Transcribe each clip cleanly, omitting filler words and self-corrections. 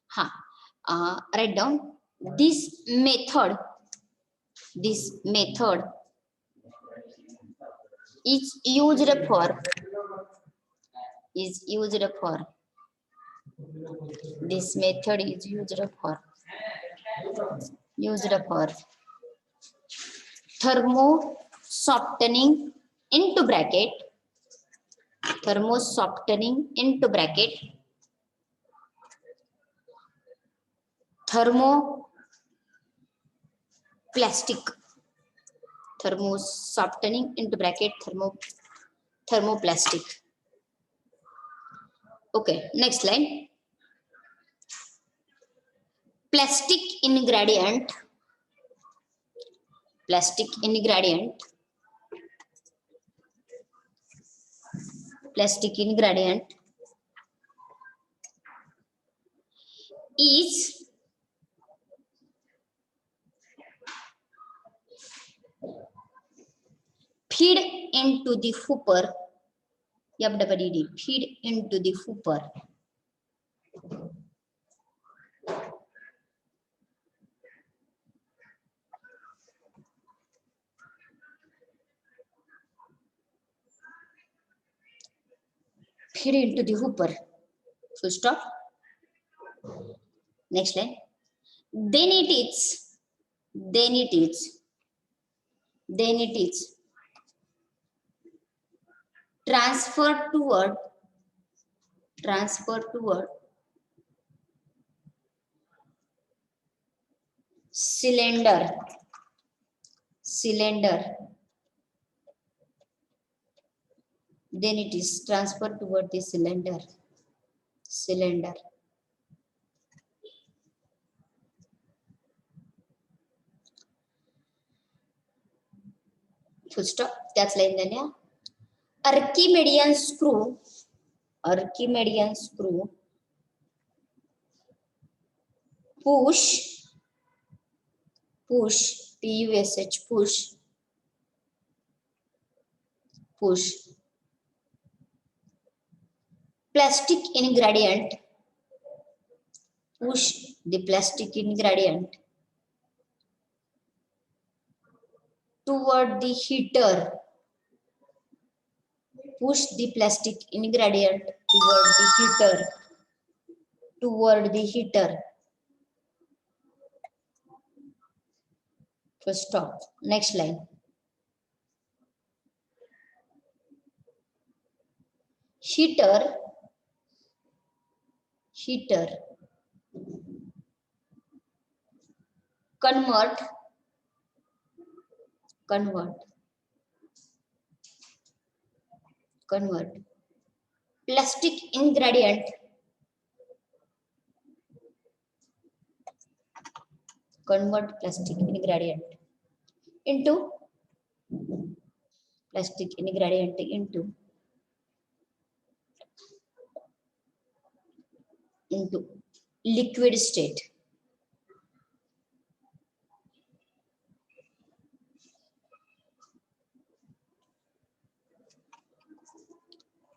हाँ, write down this method is used for this method is used for thermo softening into bracket thermoplastic thermoplastic. Okay, next line. Plastic ingredient is feed into the hooper. Feed into the hooper. Feed into the hooper. Full stop. Next line. Then it is transfer toward cylinder. Then it is transferred toward the cylinder. Full stop. That's line झाल्या. Archimedean screw push push plastic ingredient toward the heater. Push the plastic ingredient toward the heater. First stop. Next line. Heater convert plastic ingredient into liquid state.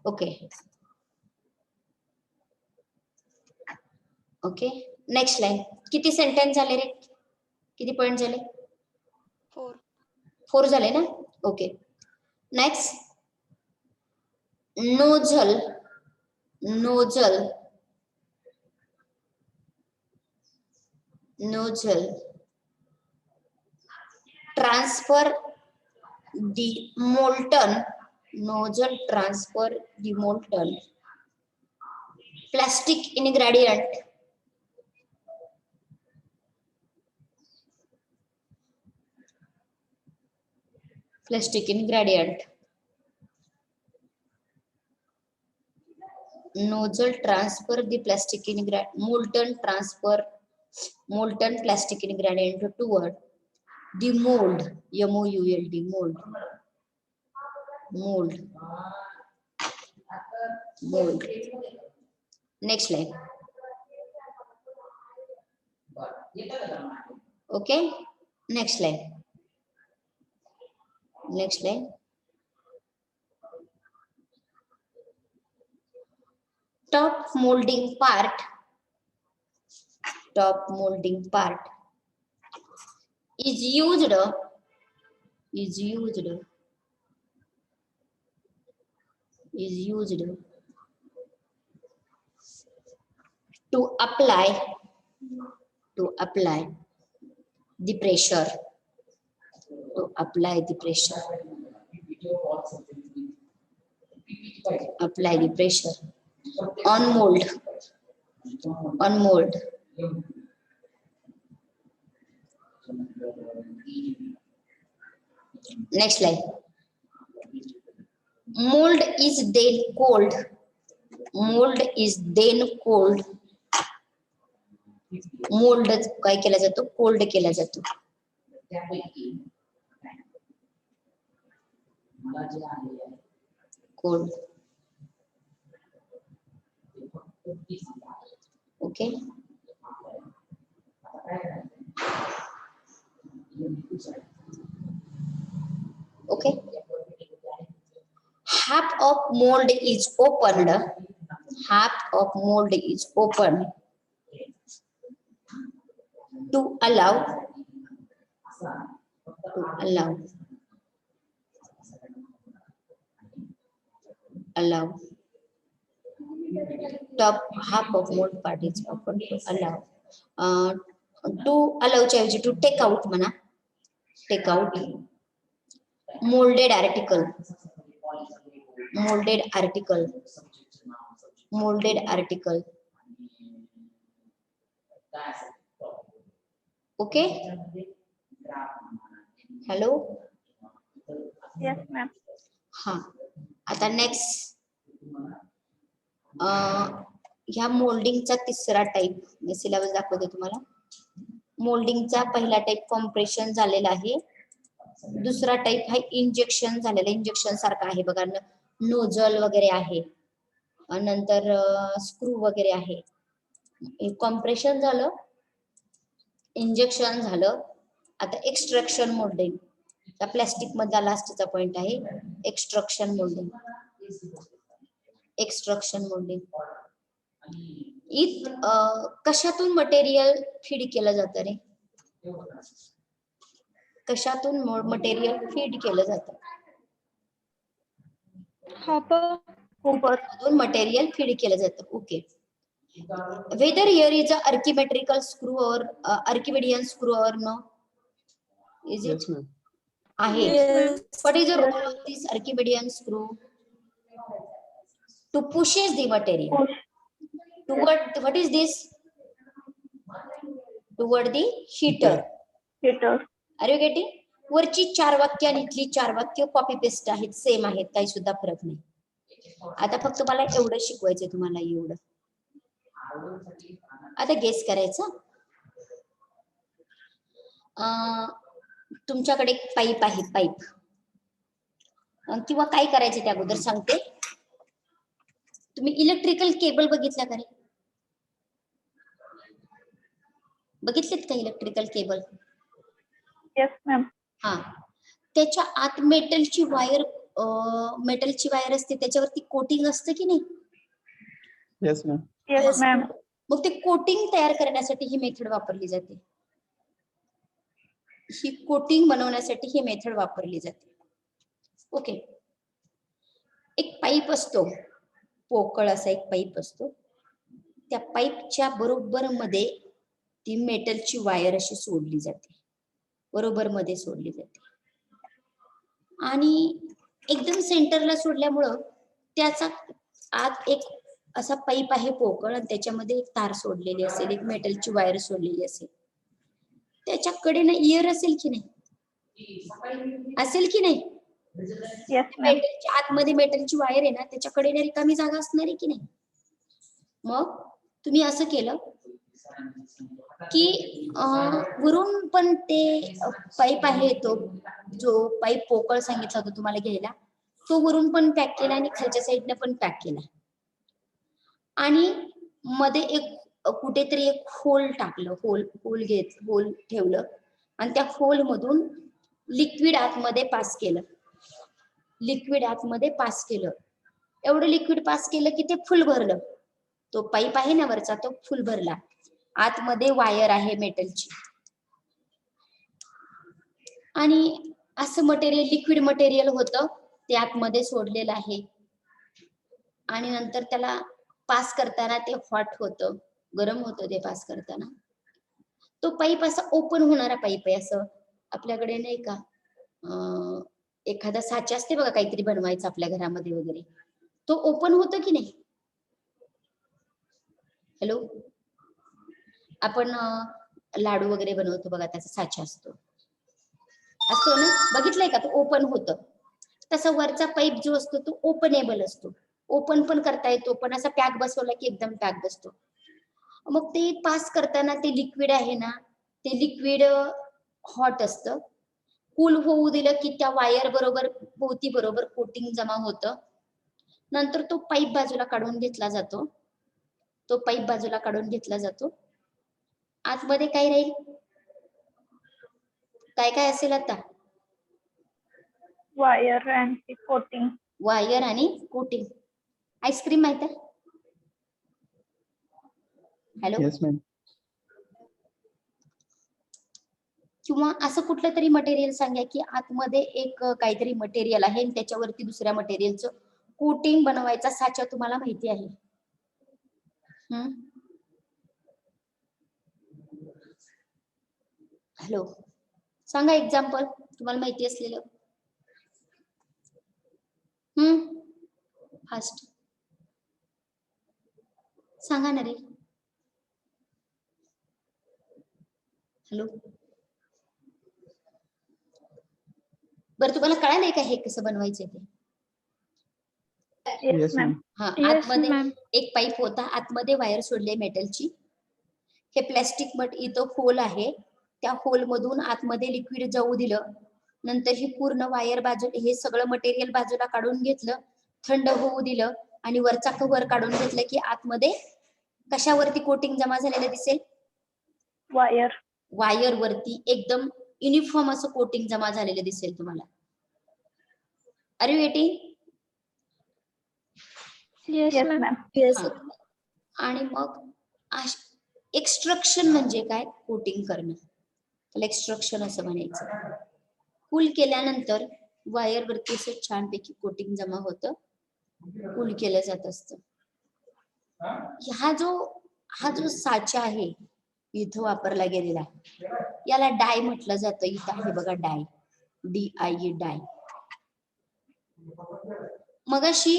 Okay next line. किती sentence झाले रे? किती point झाले? 4 झाले ना. Okay next. Nozzle transfer the molten plastic ingredient nozzle transfer the plastic ingredient molten plastic ingredient toward the mold. mold. Next line. Okay, next line. top molding part is used to apply the pressure on mold. Next slide. Mold is then cold. Mould काय केला जातो? Cold केला जातो. Cold. Okay. Okay. Half of mold is opened. To allow top half of mold part is open to allow च्या ऐवजी to take out म्हणा. Molded article. Okay. Hello. Yes, ma'am. हा. आता नेक्स्ट ह्या मोल्डिंगचा तिसरा टाइप मी syllabus दाखवते तुम्हाला. मोल्डिंगचा पहिला टाइप कॉम्प्रेशन झालेला आहे. दुसरा टाइप हा इंजेक्शन झालेला, इंजेक्शन सारखा आहे बघा, नोझल वगैरे आहे, नंतर स्क्रू वगैरे आहे. कॉम्प्रेशन झालं, इंजेक्शन झालं. आता एक्स्ट्रॅक्शन मोल्डिंग, त्या प्लॅस्टिक मधला लास्टचा पॉइंट आहे एक्स्ट्रॅक्शन मोल्डिंग. कशातून मटेरियल फीड केलं जातं रे? कशातून मटेरियल फीड केलं जातं? हॉपर मटेरियल फीड केलं जातं. Okay. Whether here is a archimetrical screw or Archimedean screw or no? Is it? Yes. What is the role of this Archimedean screw? To pushes the material. What is this? Toward the heater. Are you getting? वरची 4 वाक्य आणि इथली 4 वाक्य copy paste आहेत, same आहेत, काही सुद्धा फरक नाही. आता फक्त मला एवढं शिकवायचंय तुम्हाला, एवढं. आता गेस करायचं. तुमच्याकडे एक पाईप आहे, पाईप किंवा काय करायचं त्या अगोदर सांगते. तुम्ही इलेक्ट्रिकल केबल बघितला का रे? बघितलेत का इलेक्ट्रिकल केबल? Yes ma'am. हा, त्याच्या आत मेटलची वायर असते, त्याच्यावरती कोटिंग असतं की नाही? Yes ma'am. Yes ma'am. मग ते कोटिंग तयार करण्यासाठी ही मेथड वापरली जाते. ही कोटिंग बनवण्यासाठी ही मेथड वापरली जाते. ओके. एक पाईप असतो, पोकळ असा एक पाईप असतो. त्या पाईपच्या बरोबर मध्ये ती मेटलची वायर अशी सोडली जाते, बरोबर मध्ये सोडली जाते. आणि एकदम सेंटरला सोडल्यामुळं त्याचा आत एक असा पाईप आहे पोकळ, आणि त्याच्यामध्ये एक तार सोडलेली असेल, एक मेटलची वायर सोडलेली असेल. त्याच्याकडे ना इयर असेल की नाही? असेल की नाही? मेटलच्या आतमध्ये मेटलची वायर आहे ना, त्याच्याकडे रिकामी जागा असणार आहे की नाही? मग तुम्ही असं केलं की वरून पण ते पाईप आहे, तो जो पाईप पोकळ सांगितला होता तुम्हाला घ्यायला, तो वरून पण पॅक केला आणि खालच्या साईडने पण पॅक केला. आणि मध्ये एक कुठेतरी एक होल टाकलं, होल ठेवलं, आणि त्या होल मधून लिक्विड आतमध्ये पास केलं. एवढं लिक्विड पास केलं की ते फुल भरलं. तो पाईप आहे ना वरचा तो फुल भरला, आतमध्ये वायर आहे मेटलची, आणि असं मटेरियल लिक्विड मटेरियल होतं ते आतमध्ये सोडलेलं आहे, आणि नंतर त्याला पास करताना ते हॉट होतं, गरम होतं ते पास करताना. तो पाईप असा ओपन होणारा पाईप आहे, असं आपल्याकडे नाही का एखादा साचा असते बघा काहीतरी बनवायचं आपल्या घरामध्ये वगैरे, तो ओपन होतो की नाही. हॅलो, आपण लाडू वगैरे बनवतो बघा, त्याचा साचा असतो ना, बघितलंय का, तो ओपन होतं. तसा वरचा पाईप जो असतो तो ओपनेबल असतो, ओपन पण करता येतो, पण असा पॅक बसवला की एकदम पॅक बसतो. मग ते पास करताना ते लिक्विड आहे ना, ते लिक्विड हॉट असतं, कूल होऊ दिलं की त्या वायर बरोबर भोवती बरोबर कोटिंग जमा होतं. नंतर तो पाईप बाजूला काढून घेतला जातो, तो पाईप बाजूला काढून घेतला जातो. आतमध्ये काय राहील, काय काय असेल आता, वायर आणि कोटिंग. वायर आणि कोटिंग. आईस्क्रीम माहित आहे. Hello, yes ma'am. किंवा असं कुठलं तरी मटेरियल सांगा की आतमध्ये एक काहीतरी मटेरियल आहे आणि त्याच्यावरती दुसऱ्या मटेरियलचं कोटिंग बनवायचा साचा तुम्हाला माहिती आहे. हॅलो, सांगा एक्झाम्पल तुम्हाला माहिती असलेलं. फास्ट सांगा ना रे. हॅलो, बरं तुम्हाला कळालंय का हे कसं बनवायचं ते. Yes ma'am. हा, आतमध्ये एक पाईप होता, आतमध्ये वायर सोडले मेटलची, हे प्लॅस्टिक मट इथं होल आहे, त्या होल मधून आतमध्ये लिक्विड जाऊ दिलं, नंतर ही पूर्ण वायर बाजू, हे सगळं मटेरियल बाजूला काढून घेतलं, थंड होऊ दिलं, आणि वरचा कव्हर काढून घेतलं की आतमध्ये कशावरती कोटिंग जमा झालेलं दिसेल, वायर. वायर वरती एकदम युनिफॉर्म असं कोटिंग जमा झालेलं दिसेल तुम्हाला. Are you waiting. Yes ma'am. आणि मग एक्स्ट्रक्शन म्हणजे काय, कोटिंग करणं, त्याला एक्स्ट्रक्शन असं म्हणायचं. कूल केल्यानंतर वायर वरती असं छानपैकी कोटिंग जमा होतं, कूल केलं जात असतं. हा जो साचा आहे इथं वापरला गेलेला, याला डाय म्हटलं जातं. इथं आहे बघा डाय, DIE डाय. मगाशी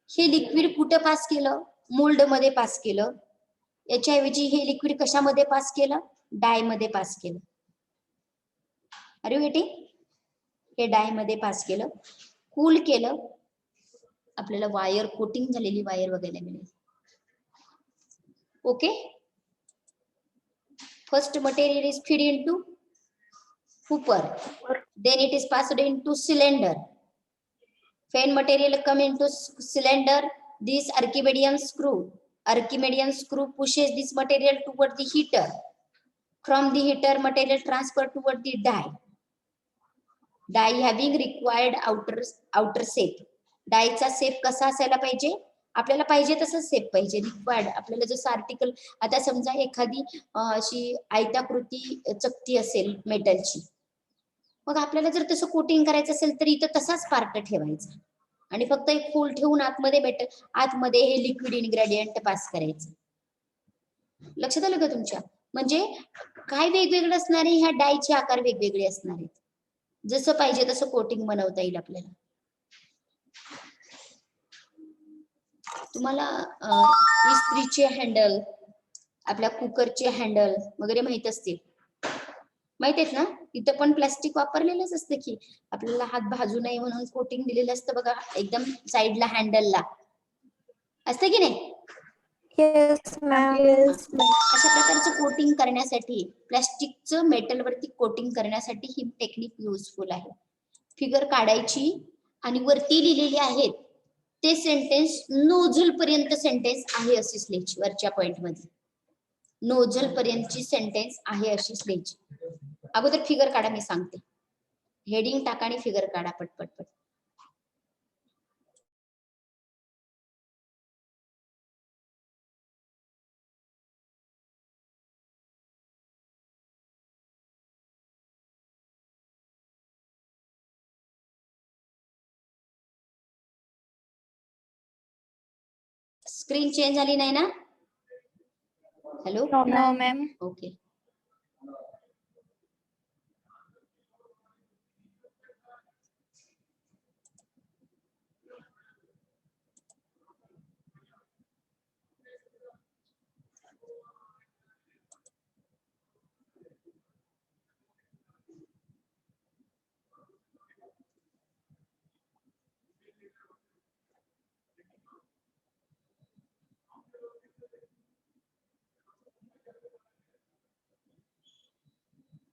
हे लिक्विड कुठं पास केलं, मोल्ड मध्ये पास केलं, याच्याऐवजी हे लिक्विड कशामध्ये पास केलं, डाय मध्ये पास केलं. अरे बेटी, हे डाय मध्ये पास केलं, कूल केलं, आपल्याला वायर कोटिंग झालेली वायर बघायला मिळेल. Okay, first material is fed into hopper, then it is passed into cylinder. When material come into cylinder, this Archimedean screw pushes this material toward the heater. From the heater, material transferred toward the die. Die having required outer shape. डायचा shape कसा असायला पाहिजे, आपल्याला पाहिजे तसं shape पाहिजे. Required, आपल्याला जसं आर्टिकल, आता समजा एखादी अशी आयताकृती चकती असेल मेटलची, मग आपल्याला जर तसं कोटिंग करायचं असेल तर इथं तसाच पार्ट ठेवायचा आणि फक्त एक होल ठेवून आतमध्ये मेटल, आतमध्ये हे लिक्विड इन्ग्रेडियंट पास करायचं. लक्षात आलं का तुमच्या. म्हणजे काय वेगवेगळं असणार आहे, ह्या डायचे आकार वेगवेगळे असणार आहेत, जसं पाहिजे तसं कोटिंग बनवता येईल आपल्याला. तुम्हाला इस्त्रीचे हँडल, आपल्या कुकरचे हँडल वगैरे माहित असतील, माहित आहेत ना. इथं पण प्लास्टिक वापरलेलंच असतं की, आपल्याला हात भाजू नये म्हणून कोटिंग दिलेलं असतं बघा, एकदम साईडला हँडलला असतं की नाही. Yes, ma'am. अशा प्रकारचं कोटिंग करण्यासाठी, प्लास्टिकचं मेटलवरती कोटिंग करण्यासाठी ही टेक्निक युजफुल आहे. फिगर काढायची आणि वरती लिहिलेले आहेत ते सेंटेन्स नोझल पर्यंत सेंटेन्स आहे अशी लिहायची. वरच्या पॉइंट मध्ये नोझल पर्यंतची सेंटेन्स आहे अशी लिहायची. अगोदर फिगर काढा, मी सांगते. हेडिंग टाका आणि फिगर काढा पटपट. स्क्रीन चेंज झाली नाही ना? Hello No, No, ma'am. ma'am. Okay.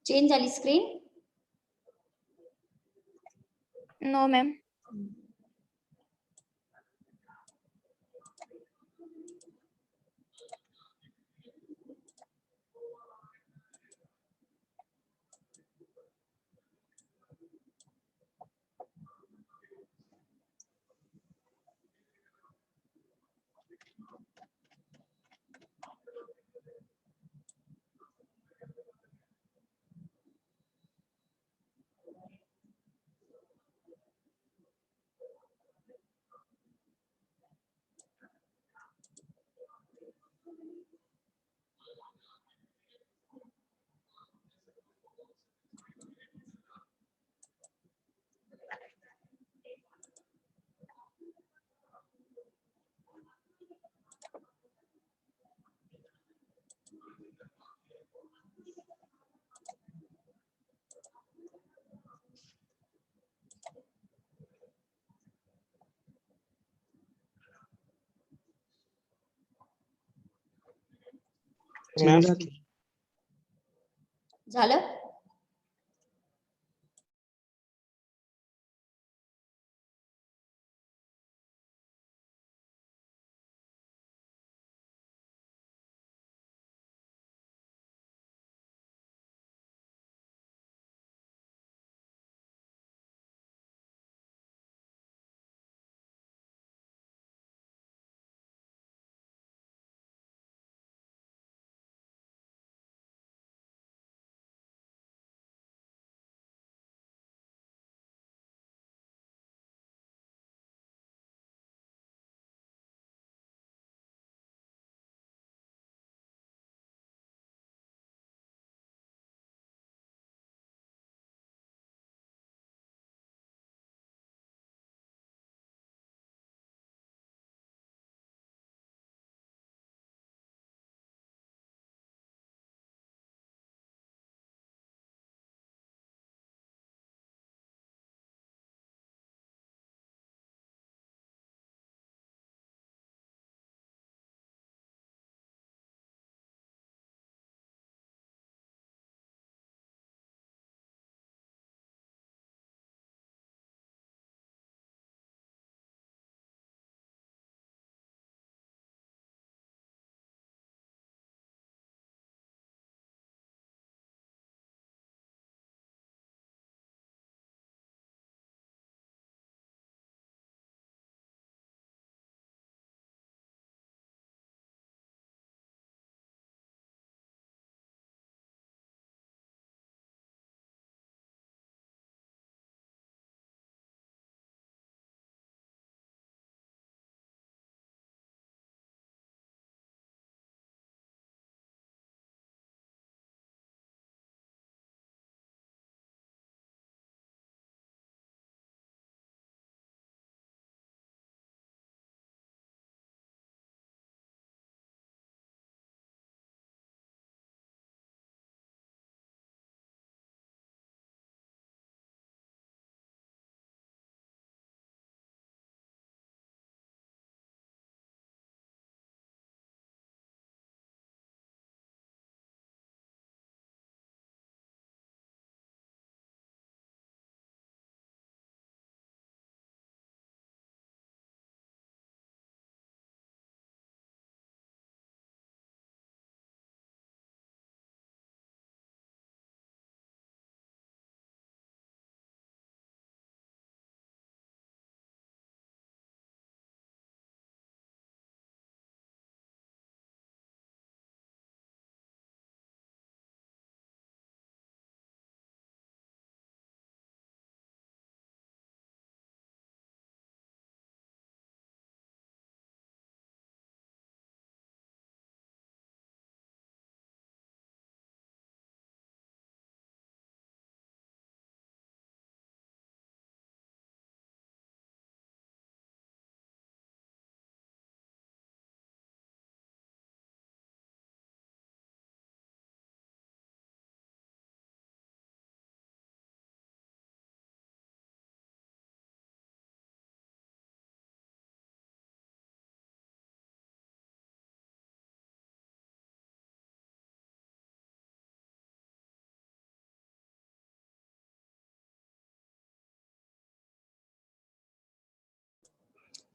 Change झाली स्क्रीन? No, ma'am. झालं?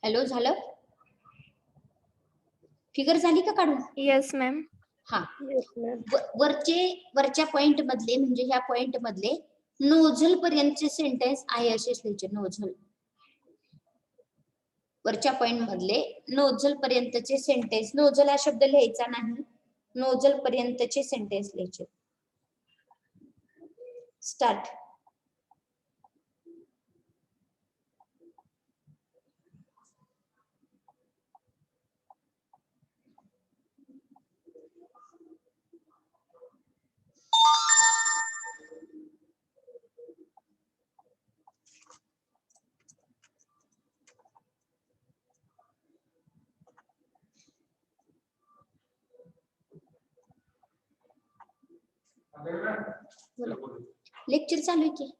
हॅलो, झालं? फिगर झाली का काढून? Yes, ma'am. हा, Yes, ma'am. वरच्या पॉइंट मधले म्हणजे ह्या पॉइंट मधले नोझल पर्यंतचे सेंटेन्स आहे असे लिहायचे. नोझल वरच्या पॉइंट मधले नोझल पर्यंतचे सेंटेन्स, नोझल हा शब्द लिहायचा नाही, नोझल पर्यंतचे सेंटेन्स लिहायचे. स्टार्ट. लेक्चर चालू आहे की?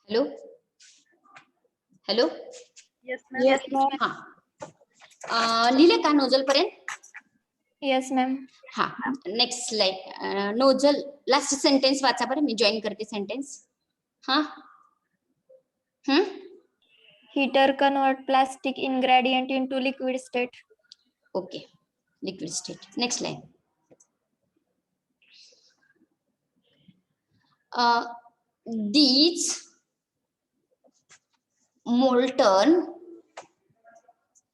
Hello, hello. Yes, ma'am. Yes, ma'am. हा, लिहिले का नोझल पर्यंत? Yes, ma'am. हा, next slide. Nozzle last sentence वाचा बरं, मी जॉईन करते सेंटेन्स. हा, Heater convert plastic ingredient into liquid state. Okay, liquid state. Next line.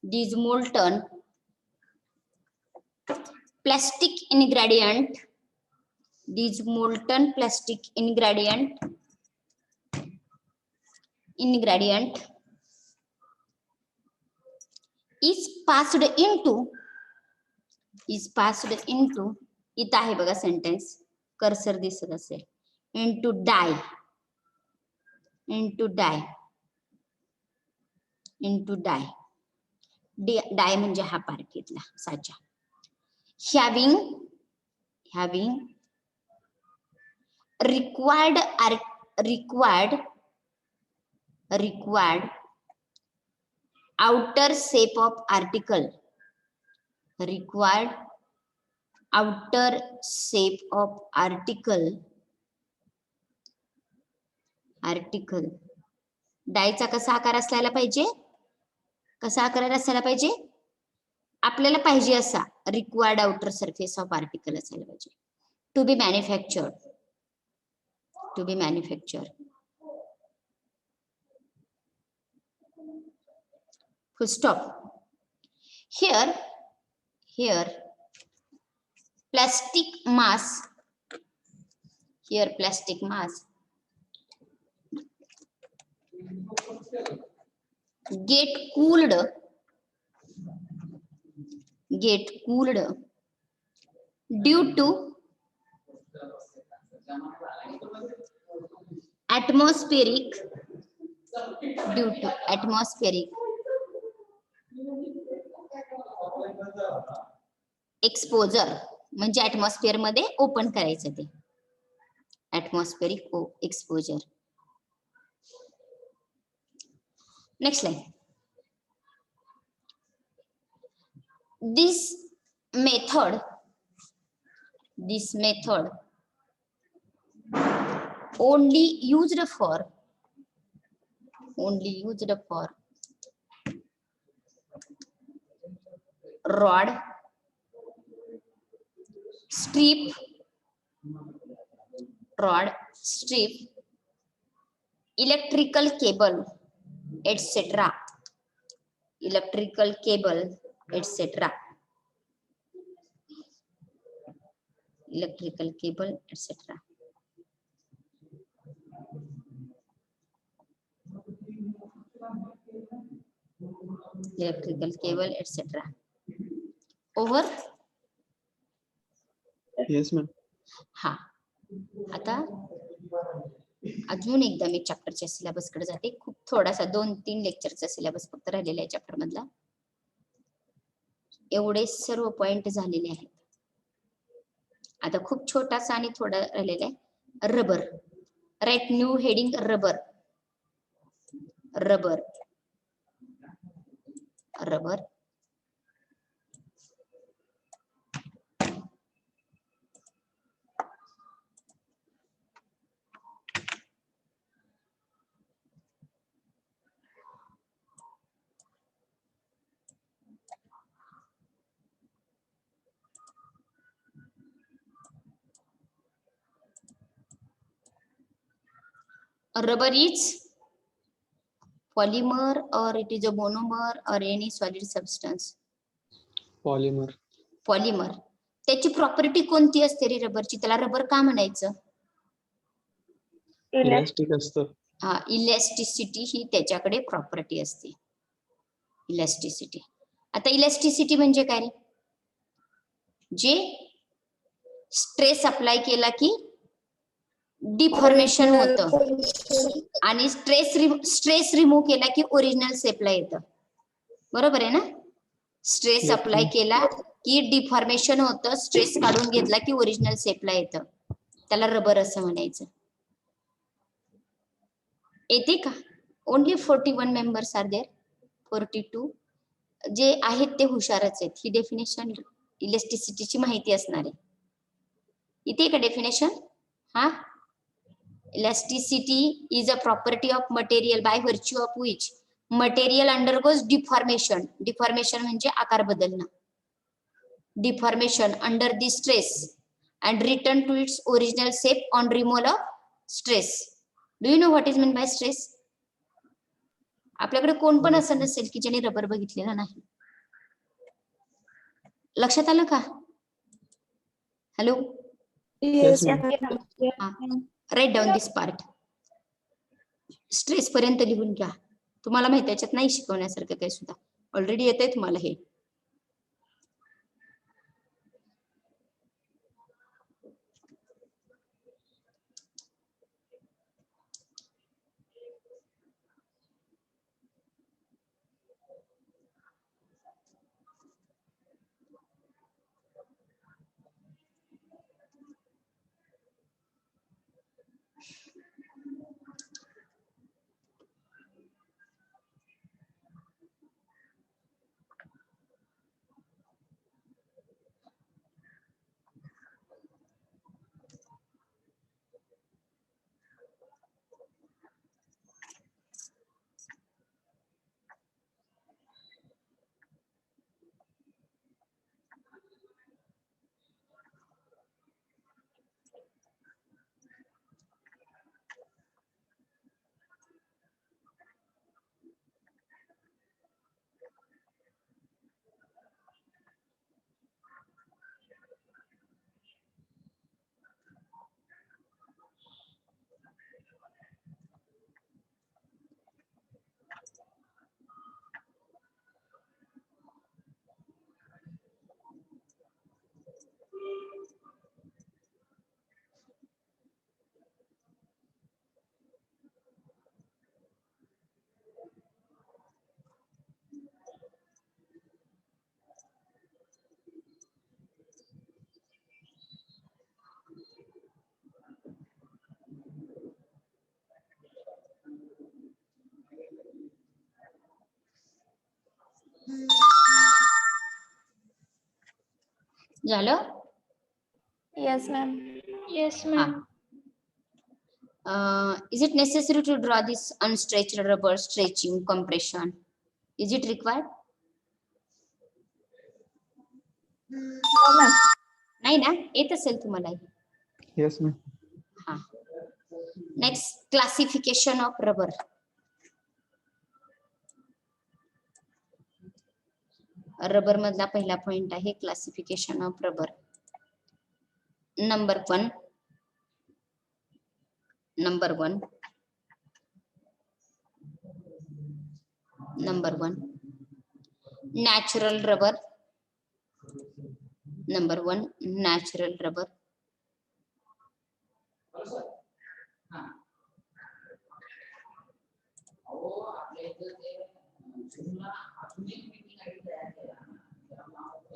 These molten plastic ingredient, these molten plastic ingredient is passed into इथं आहे बघा sentence, cursor दिसत असेल. into die डाय म्हणजे हा पार्क इथला साचा. having required outer shape of article, required outer shape of article डायचा कसा आकार असायला पाहिजे, कसा आकार असायला पाहिजे, आपल्याला पाहिजे असा required outer surface of article असायला पाहिजे. To be manufactured full stop. Here plastic mass get cooled due to atmospheric exposure, म्हणजे ऍटमॉस्फिअर मध्ये ओपन करायचं ते atmospheric exposure. Next line. This method only used for rod, strip, electrical cable, etc. Electrical cable, etc. Electrical cable, etc. Electrical cable, etc. Over. Yes, ma'am. हा, आता अजून एकदा मी चॅप्टरच्या syllabus कडे जाते. खूप थोडासा 2-3 लेक्चरचा सिलेबस फक्त राहिलेला आहे चॅप्टर मधला. एवढे सर्व पॉइंट झालेले आहेत. आता खूप छोटासा आणि थोडा राहिलेला आहे. Rubber. Write new heading rubber. Rubber is polymer or it is a monomer or any solid substance? Polymer. त्याची प्रॉपर्टी कोणती असते रे रबरची? त्याला रबर का म्हणायचं? इलास्टिक असतं. हा, इलॅस्टिसिटी ही त्याच्याकडे प्रॉपर्टी असते. इलॅस्टिसिटी. आता इलॅस्टिसिटी म्हणजे काय रे? जे स्ट्रेस अप्लाय केला की डिफॉर्मेशन होतं आणि स्ट्रेस रिमूव्ह केला की ओरिजिनल शेपला येतं. बरोबर आहे ना? स्ट्रेस अप्लाय केला की डिफॉर्मेशन होतं, स्ट्रेस काढून घेतला की ओरिजिनल शेपला येतं. त्याला रबर असं म्हणायचं. येते का? Only 41 members R there. 42 जे आहेत ते हुशारच आहेत. ही डेफिनेशन इलेस्टिसिटीची माहिती असणार आहे. इथे का डेफिनेशन? हा, elasticity is a property of material by virtue of which material undergoes deformation. Deformation म्हणजे आकार बदलणं. Deformation under the stress and return to its original shape on removal of stress. Do you know what is meant by stress? आपल्याकडे कोण पण असं नसेल की ज्याने रबर बघितलेला नाही. लक्षात आलं का? Hello. Yes, ma'am. Right down this part. Stress पर्यंत लिहून घ्या. तुम्हाला माहिती त्याच्यात नाही शिकवण्यासारखं काही सुद्धा. ऑलरेडी येत आहे तुम्हाला हे. झालं? Yes, ma'am. Yes, ma'am. Is it necessary to draw this unstretched rubber stretching compression? Is it required? No, ma'am. नाही ना, येत असेल तुम्हाला. Yes, ma'am. हा. Next classification of rubber. Rubber मधला पहिला पॉइंट आहे classification of rubber. Number one natural rubber. Number one natural rubber.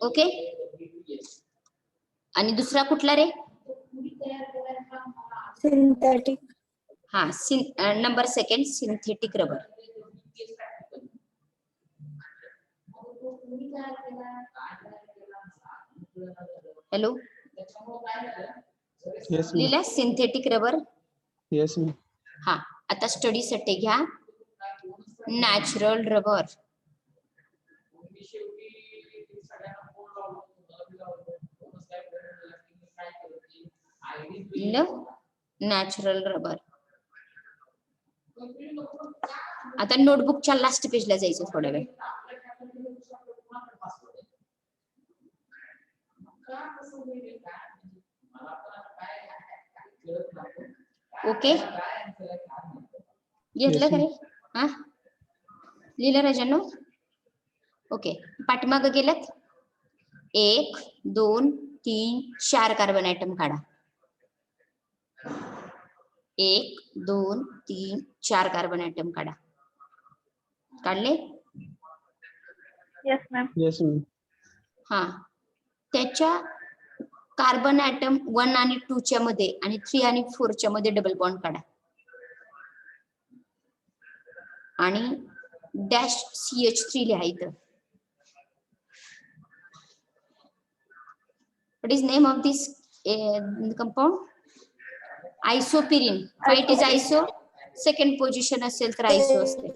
Okay. आणि दुसरा कुठला रे? Synthetic. हा, number second synthetic rubber. Hello, Yes, ma'am. लिहिला सिंथेटिक रबर. Yes, ma'am. हा, आता स्टडी साठी घ्या नॅचरल रबर. Natural rubber. आता नोटबुकच्या लास्ट पेजला जायचं थोड्या वेळ. ओके, घेतलं का रे? हा, लिहिलं राजांनो? ओके, पाठीमागं गेलं. 1 2 3 4 कार्बन ऍटम काढा. 1 2 3 4 कार्बन ऍटम काढा. काढले? Yes, ma'am. Yes, ma'am. हा, त्याच्या कार्बन ऍटम 1 आणि 2 च्या मध्ये आणि 3 आणि 4 च्या मध्ये डबल बॉन्ड काढा आणि डॅश CH3 लिहा इथं. What is name of this compound? Isopirin. It is iso. Second position असेल तर iso असते.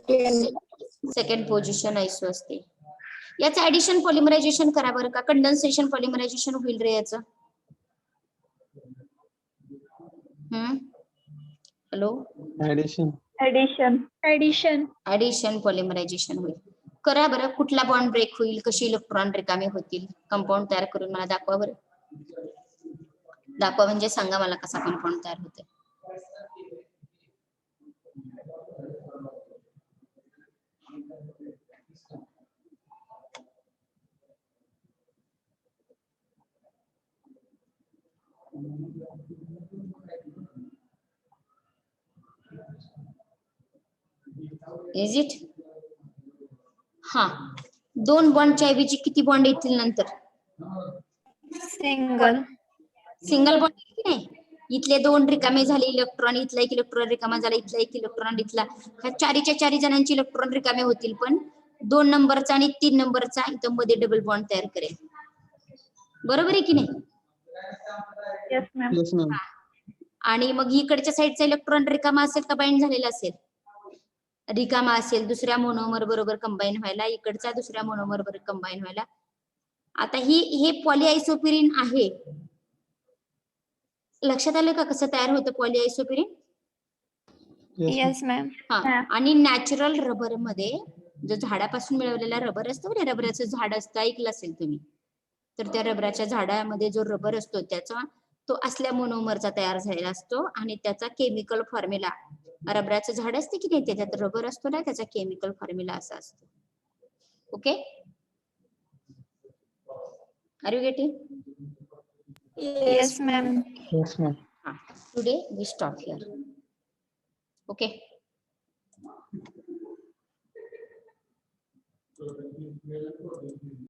सेकंड पोझिशन आयसो असते. याचं ऍडिशन पॉलिमरायझेशन करा बरं का. कंडेन्सेशन पॉलिमरायझेशन होईल रे याचं. हॅलो, ऍडिशन पॉलिमरायझेशन होईल. करा बरं. कुठला बॉन्ड ब्रेक होईल, कशी इलेक्ट्रॉन रिकामे होतील, कंपाऊंड तयार करून मला दाखवा बरं. दाखवा म्हणजे सांगा मला कसा कंपाऊंड तयार होते. Is it? हा, 2 बॉन्डच्या ऐवजी किती बॉन्ड येतील नंतर? सिंगल बॉन्ड की नाही. इथले 2 रिकामे झाले इलेक्ट्रॉन, इथला 1 इलेक्ट्रॉन रिकामा झाला, इथला 1 इलेक्ट्रॉन, इथला. ह्या 4च्या 4 जणांची इलेक्ट्रॉन रिकामे होतील, पण 2 नंबरचा आणि 3 नंबरचा इथं मध्ये डबल बॉन्ड तयार करेल. बरोबर आहे की नाही? Yes, ma'am. Yes, ma'am. आणि मग इकडच्या साईडचा इलेक्ट्रॉन रिकामा असेल का बाइंड झालेला असेल? रिकामा असेल, दुसऱ्या मोनोमर बरोबर कंबाईन व्हायला, इकडचा दुसऱ्या मोनोमर बरोबर कंबाईन व्हायला. आता हे पॉलीआयसोपिरिन आहे. लक्षात आलं का कसं तयार होतं पॉलीआयसोपिरिन? Yes, ma'am. हा, आणि नॅचरल रबर मध्ये जो झाडापासून मिळवलेला रबर असतो ना, रबराचं झाड असतं, ऐकलं असेल तुम्ही. तर त्या रबराच्या झाडामध्ये जो रबर असतो त्याचा तो असल्या मोनोमरचा तयार झालेला असतो आणि त्याचा केमिकल फॉर्म्युला, रबराचं झाड असते की नाही त्याच्यात रबर असतो ना, त्याचा केमिकल फॉर्म्युला असा असतो. Okay, are you getting? Yes, ma'am. Yes, ma'am. Today we stop here. Okay.